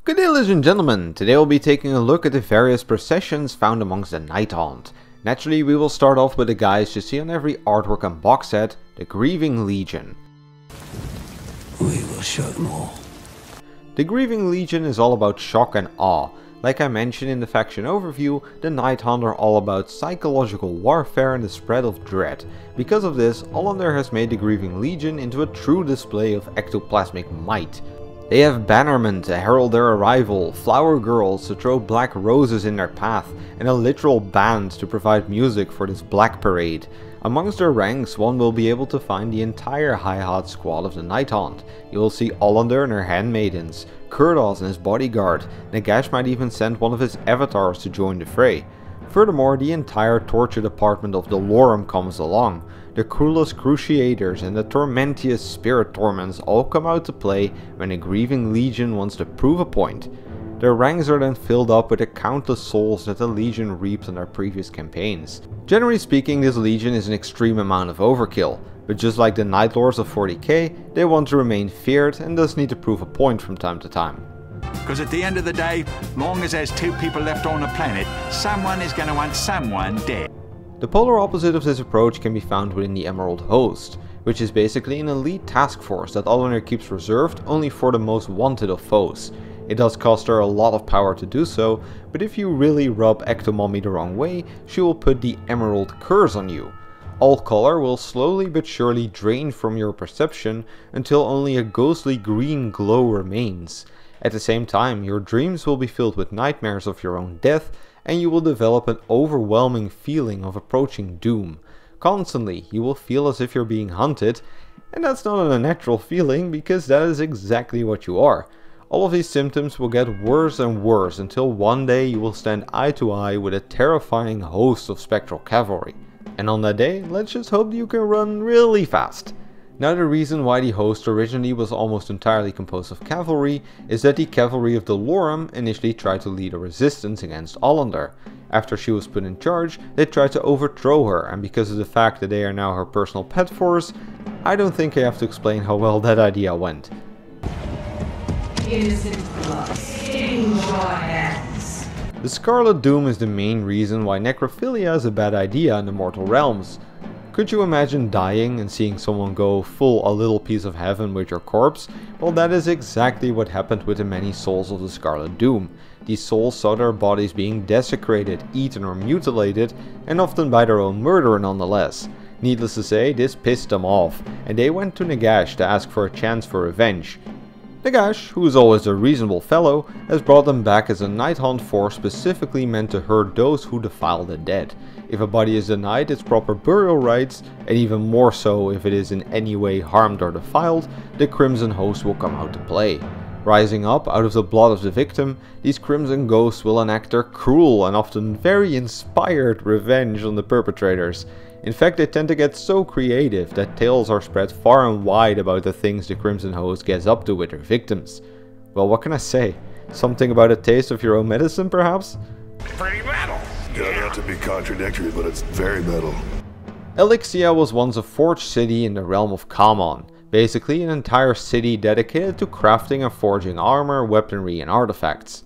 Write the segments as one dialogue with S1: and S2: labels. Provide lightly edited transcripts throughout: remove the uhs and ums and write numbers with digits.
S1: Good day, ladies and gentlemen. Today we'll be taking a look at the various processions found amongst the Nighthaunt. Naturally, we will start off with the guys you see on every artwork and box set, the Grieving Legion.
S2: We will show them all.
S1: The Grieving Legion is all about shock and awe. Like I mentioned in the faction overview, the Nighthaunt are all about psychological warfare and the spread of dread. Because of this, Alena has made the Grieving Legion into a true display of ectoplasmic might. They have bannermen to herald their arrival, flower girls to throw black roses in their path, and a literal band to provide music for this black parade. Amongst their ranks, one will be able to find the entire high-hat squad of the Nighthaunt. You will see Alena and her handmaidens, Kurdos and his bodyguard. Nagash might even send one of his avatars to join the fray. Furthermore, the entire torture department of Bathelloren comes along. The cruelest cruciators and the tormentiest spirit torments all come out to play when a Grieving Legion wants to prove a point. Their ranks are then filled up with the countless souls that the Legion reaped in their previous campaigns. Generally speaking, this Legion is an extreme amount of overkill, but just like the Night Lords of 40k, they want to remain feared and thus need to prove a point from time to time.
S3: Because at the end of the day, long as there's two people left on the planet, someone is going to want someone dead.
S1: The polar opposite of this approach can be found within the Emerald Host, which is basically an elite task force that Alena keeps reserved only for the most wanted of foes. It does cost her a lot of power to do so, but if you really rub Ectomommy the wrong way, she will put the Emerald Curse on you. All color will slowly but surely drain from your perception until only a ghostly green glow remains. At the same time, your dreams will be filled with nightmares of your own death, and you will develop an overwhelming feeling of approaching doom. Constantly, you will feel as if you're being hunted, and that's not an unnatural feeling because that is exactly what you are. All of these symptoms will get worse and worse until one day you will stand eye to eye with a terrifying host of spectral cavalry. And on that day, let's just hope you can run really fast. Now, the reason why the host originally was almost entirely composed of cavalry is that the cavalry of Bathelloren initially tried to lead a resistance against Alena. After she was put in charge, they tried to overthrow her, and because of the fact that they are now her personal pet force, I don't think I have to explain how well that idea went.
S4: Innocent blood sting your hands.
S1: The Scarlet Doom is the main reason why necrophilia is a bad idea in the mortal realms. Could you imagine dying and seeing someone go full a little piece of heaven with your corpse? Well, that is exactly what happened with the many souls of the Scarlet Doom. These souls saw their bodies being desecrated, eaten or mutilated, and often by their own murderer nonetheless. Needless to say, this pissed them off, and they went to Nagash to ask for a chance for revenge. Nagash, who is always a reasonable fellow, has brought them back as a Nighthaunt force specifically meant to hurt those who defile the dead. If a body is denied its proper burial rites, and even more so if it is in any way harmed or defiled, the Crimson Host will come out to play. Rising up out of the blood of the victim, these Crimson Ghosts will enact their cruel and often very inspired revenge on the perpetrators. In fact, they tend to get so creative that tales are spread far and wide about the things the Crimson Host gets up to with their victims. Well, what can I say? Something about a taste of your own medicine, perhaps?
S3: Pretty metal.
S2: Yeah, not to be contradictory, but it's very metal.
S1: Elixia was once a forged city in the realm of Kamon. Basically an entire city dedicated to crafting and forging armor, weaponry and artifacts.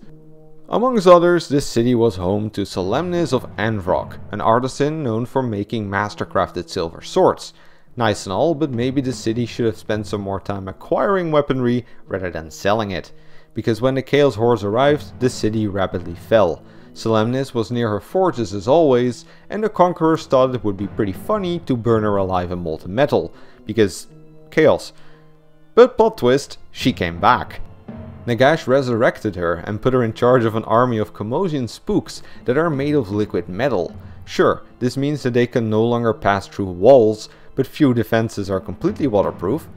S1: Amongst others, this city was home to Solemnis of Anvrok, an artisan known for making mastercrafted silver swords. Nice and all, but maybe the city should have spent some more time acquiring weaponry rather than selling it. Because when the Chaos Hordes arrived, the city rapidly fell. Solemnis was near her forges as always, and the conquerors thought it would be pretty funny to burn her alive in molten metal, because chaos. But plot twist, she came back. Nagash resurrected her and put her in charge of an army of Commosian spooks that are made of liquid metal. Sure, this means that they can no longer pass through walls, but few defenses are completely waterproof.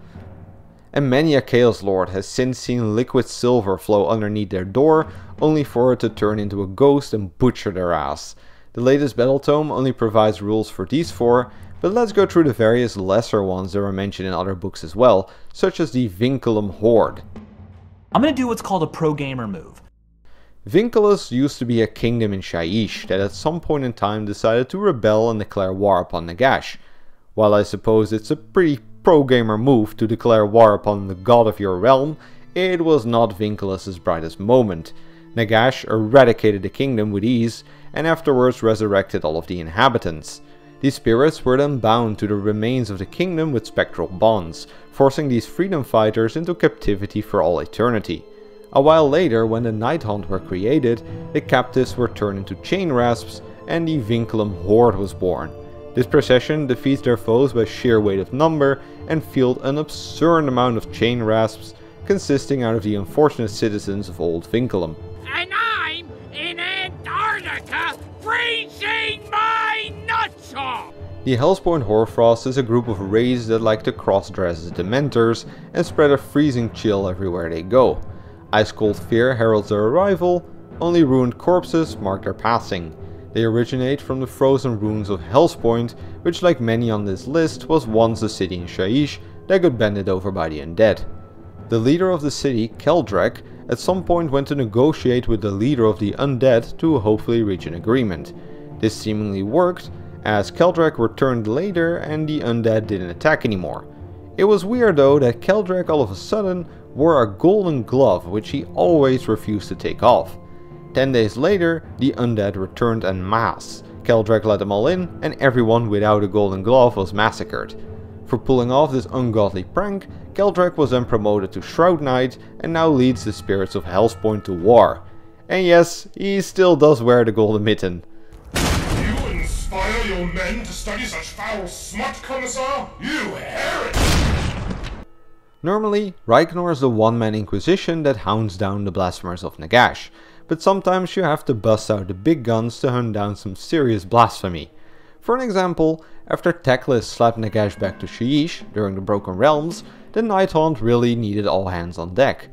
S1: And many a Chaos Lord has since seen liquid silver flow underneath their door, only for it to turn into a ghost and butcher their ass. The latest battle tome only provides rules for these four, but let's go through the various lesser ones that were mentioned in other books as well, such as the Vinculum Horde.
S5: I'm gonna do what's called a pro-gamer move.
S1: Vinculus used to be a kingdom in Shaiish that at some point in time decided to rebel and declare war upon Nagash. While I suppose it's a pretty pro-gamer move to declare war upon the god of your realm, it was not Vinculus's brightest moment. Nagash eradicated the kingdom with ease and afterwards resurrected all of the inhabitants. These spirits were then bound to the remains of the kingdom with spectral bonds, forcing these freedom fighters into captivity for all eternity. A while later, when the Nighthaunt were created, the captives were turned into chain rasps and the Vinculum Horde was born. This procession defeats their foes by sheer weight of number and field an absurd amount of chain rasps, consisting out of the unfortunate citizens of Old Vinculum.
S6: And I'm in Antarctica freezing my nuts off!
S1: The Helspoint Hoarfrost is a group of rays that like to cross-dress as Dementors and spread a freezing chill everywhere they go. Ice-cold fear heralds their arrival, only ruined corpses mark their passing. They originate from the frozen ruins of Helspoint, which like many on this list was once a city in Shyish that got bended over by the undead. The leader of the city, Keldrek, at some point went to negotiate with the leader of the undead to hopefully reach an agreement. This seemingly worked, as Keldrek returned later and the undead didn't attack anymore. It was weird though that Keldrek all of a sudden wore a golden glove which he always refused to take off. 10 days later, the undead returned en masse. Keldrek let them all in and everyone without a golden glove was massacred. For pulling off this ungodly prank, Keldrek was then promoted to Shroud Knight and now leads the spirits of Helspoint to war. And yes, he still does wear the golden mitten.
S7: You inspire your men to study such foul smut, Commissar? You heretic!
S1: Normally, Reikenor is the one-man inquisition that hounds down the blasphemers of Nagash, but sometimes you have to bust out the big guns to hunt down some serious blasphemy. For an example, after Teclis slapped Nagash back to Shyish during the Broken Realms, the Nighthaunt really needed all hands on deck.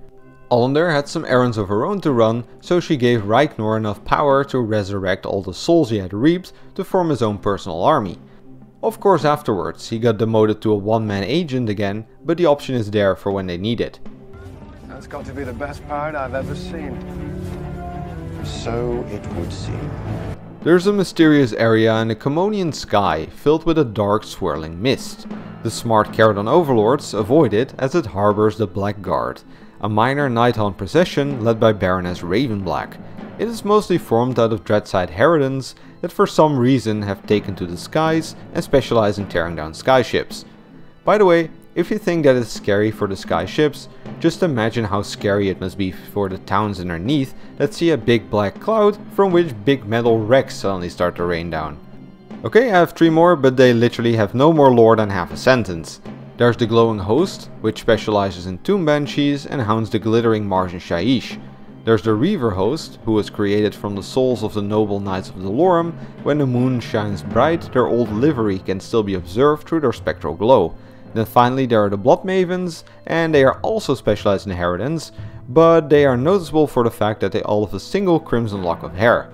S1: Allender had some errands of her own to run, so she gave Reikenor enough power to resurrect all the souls he had reaped to form his own personal army. Of course afterwards he got demoted to a one-man agent again, but the option is there for when they need it.
S8: That's got to be the best parade I've ever seen. So it would seem.
S1: There's a mysterious area in the Commonian sky filled with a dark swirling mist. The smart Caradon overlords avoid it as it harbors the Blackguard, a minor Nighthaunt procession led by Baroness Ravenblack. It is mostly formed out of Dreadside Harridans that for some reason have taken to the skies and specialize in tearing down skyships. By the way, if you think that it's scary for the skyships, just imagine how scary it must be for the towns underneath that see a big black cloud from which big metal wrecks suddenly start to rain down. Okay, I have 3 more, but they literally have no more lore than half a sentence. There's the Glowing Host, which specializes in tomb banshees and hounds the glittering Mars in Shyish. There's the Reaver Host, who was created from the souls of the noble knights of Bathelloren. When the moon shines bright, their old livery can still be observed through their spectral glow. Then finally there are the Blood Mavens, and they are also specialized in Harridans, but they are noticeable for the fact that they all have a single crimson lock of hair.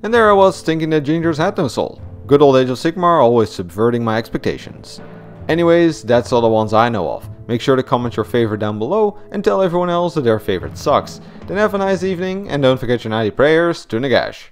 S1: And there I was thinking that Gingers had no soul. Good old age of Sigmar always subverting my expectations. Anyways, that's all the ones I know of. Make sure to comment your favorite down below and tell everyone else that their favorite sucks. Then have a nice evening and don't forget your nightly prayers to Nagash.